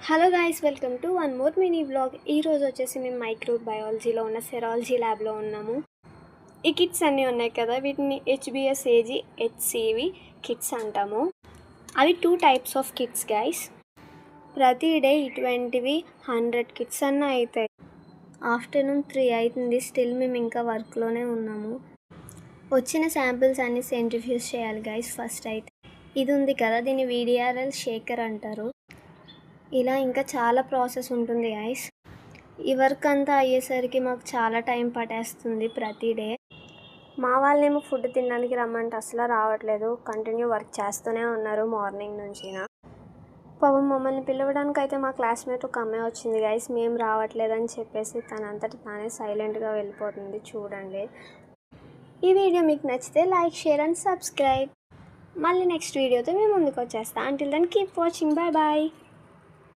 Hello guys, welcome to one more mini vlog. ఈరోజు వచ్చేసి మేము మైక్రోబయాలజీలో ఉన్న సెరాలజీ ల్యాబ్లో ఉన్నాము. ఈ కిట్స్ అన్నీ ఉన్నాయి కదా, వీటిని HBSAG HCV కిట్స్ అంటాము. అవి 2 టైప్స్ ఆఫ్ కిట్స్ గైస్. ప్రతి డే ఇటువంటివి 100 కిట్స్ అన్న అవుతాయి. ఆఫ్టర్నూన్ 3 అవుతుంది, స్టిల్ మేము ఇంకా వర్క్లోనే ఉన్నాము. వచ్చిన శాంపిల్స్ అన్నీ సెంట్రిఫ్యూజ్ చేయాలి గైస్. ఫస్ట్ అయితే ఇది ఉంది కదా, దీన్ని VDRL షేకర్ అంటారు. ఇలా ఇంకా చాలా ప్రాసెస్ ఉంటుంది గైస్. ఈ వర్క్ అంతా అయ్యేసరికి మాకు చాలా టైం పట్టేస్తుంది ప్రతి డే. మా వాళ్ళేమో ఫుడ్ తినడానికి రమ్మంటే అసలు రావట్లేదు, కంటిన్యూ వర్క్ చేస్తూనే ఉన్నారు మార్నింగ్ నుంచి. పాపం మమ్మల్ని పిలవడానికి అయితే మా క్లాస్మేట్ ఒక అమ్మాయి వచ్చింది గైస్. మేము రావట్లేదని చెప్పేసి తనంతట తానే సైలెంట్గా వెళ్ళిపోతుంది. చూడండి. ఈ వీడియో మీకు నచ్చితే లైక్, షేర్ అండ్ సబ్స్క్రైబ్. మళ్ళీ నెక్స్ట్ వీడియోతో మేము ముందుకు వచ్చేస్తాం. Until then keep watching. Bye bye.